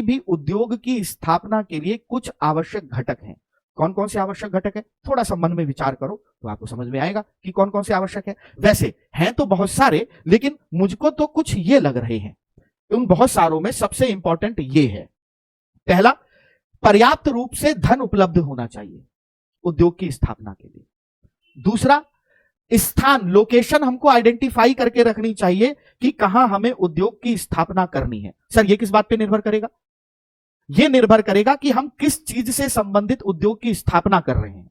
भी उद्योग की स्थापना के लिए कुछ आवश्यक घटक हैं। कौन कौन से आवश्यक घटक है, थोड़ा सा मन में विचार करो तो आपको समझ में आएगा कि कौन कौन से आवश्यक है। वैसे हैं तो बहुत सारे, लेकिन मुझको तो कुछ ये लग रहे हैं। उन बहुत सारों में सबसे इंपॉर्टेंट ये है। पहला, पर्याप्त रूप से धन उपलब्ध होना चाहिए उद्योग की स्थापना के लिए। दूसरा, स्थान, लोकेशन हमको आइडेंटिफाई करके रखनी चाहिए कि कहां हमें उद्योग की स्थापना करनी है। सर ये किस बात पे निर्भर करेगा? यह निर्भर करेगा कि हम किस चीज से संबंधित उद्योग की स्थापना कर रहे हैं।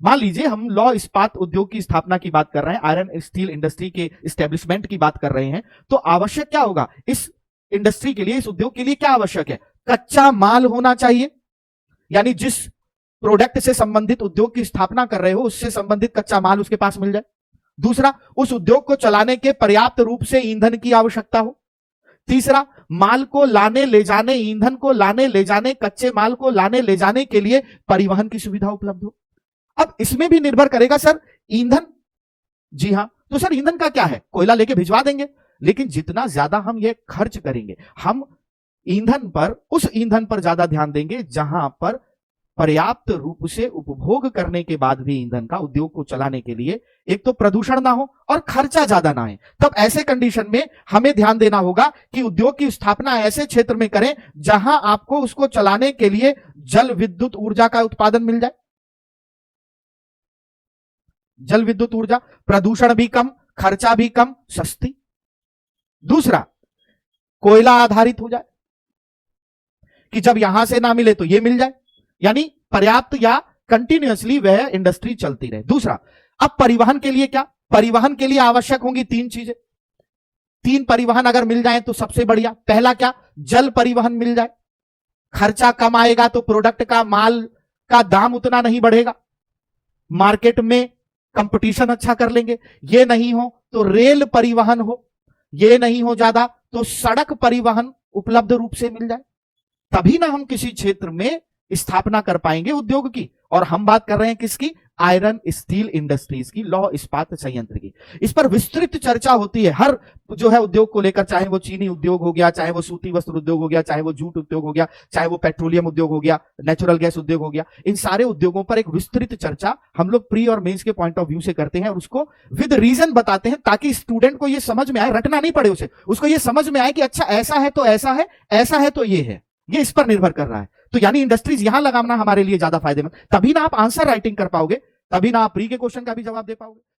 मान लीजिए हम लौह इस्पात उद्योग की स्थापना की बात कर रहे हैं, आयरन स्टील इंडस्ट्री के एस्टेब्लिशमेंट की बात कर रहे हैं, तो आवश्यक क्या होगा इस इंडस्ट्री के लिए, इस उद्योग के लिए क्या आवश्यक है? कच्चा माल होना चाहिए, यानी जिस प्रोडक्ट से संबंधित उद्योग की स्थापना कर रहे हो उससे संबंधित कच्चा माल उसके पास मिल जाए। दूसरा, उस उद्योग को चलाने के पर्याप्त रूप से ईंधन की आवश्यकता हो। तीसरा, माल को लाने ले जाने, ईंधन को लाने ले जाने, कच्चे माल को लाने ले जाने के लिए परिवहन की सुविधा उपलब्ध हो। अब इसमें भी निर्भर करेगा सर ईंधन। जी हां, तो सर ईंधन का क्या है, कोयला लेके भिजवा देंगे, लेकिन जितना ज्यादा हम ये खर्च करेंगे, हम ईंधन पर, उस ईंधन पर ज्यादा ध्यान देंगे जहां पर पर्याप्त रूप से उपभोग करने के बाद भी ईंधन का उद्योग को चलाने के लिए एक तो प्रदूषण ना हो और खर्चा ज्यादा ना है। तब ऐसे कंडीशन में हमें ध्यान देना होगा कि उद्योग की स्थापना ऐसे क्षेत्र में करें जहां आपको उसको चलाने के लिए जल विद्युत ऊर्जा का उत्पादन मिल जाए। जल विद्युत ऊर्जा, प्रदूषण भी कम, खर्चा भी कम, सस्ती। दूसरा, कोयला आधारित हो जाए कि जब यहां से ना मिले तो ये मिल जाए, यानी पर्याप्त या कंटिन्यूअसली वह इंडस्ट्री चलती रहे। दूसरा, अब परिवहन के लिए क्या? परिवहन के लिए आवश्यक होंगी तीन चीजें। तीन परिवहन अगर मिल जाए तो सबसे बढ़िया। पहला क्या? जल परिवहन मिल जाए, खर्चा कम आएगा तो प्रोडक्ट का, माल का दाम उतना नहीं बढ़ेगा, मार्केट में कंपटीशन अच्छा कर लेंगे। ये नहीं हो तो रेल परिवहन हो, ये नहीं हो ज्यादा तो सड़क परिवहन उपलब्ध रूप से मिल जाए, तभी ना हम किसी क्षेत्र में स्थापना कर पाएंगे उद्योग की। और हम बात कर रहे हैं किसकी? आयरन स्टील इंडस्ट्रीज की, लौह इस्पात संयंत्र की। इस पर विस्तृत चर्चा होती है हर जो है उद्योग को लेकर, चाहे वो चीनी उद्योग हो गया, चाहे वो सूती वस्त्र उद्योग हो गया, चाहे वो जूट उद्योग हो गया, चाहे वो पेट्रोलियम उद्योग हो गया, नेचुरल गैस उद्योग हो गया। इन सारे उद्योगों पर एक विस्तृत चर्चा हम लोग प्री और मेंस के पॉइंट ऑफ व्यू से करते हैं और उसको विद रीजन बताते हैं, ताकि स्टूडेंट को यह समझ में आए, रटना नहीं पड़े उसे, उसको यह समझ में आए कि अच्छा ऐसा है तो ऐसा है, ऐसा है तो ये है। ये इस पर निर्भर कर रहा है। तो यानी इंडस्ट्रीज यहां लगाना हमारे लिए ज्यादा फायदेमंद, तभी ना आप आंसर राइटिंग कर पाओगे, तभी ना आप प्री के क्वेश्चन का भी जवाब दे पाओगे।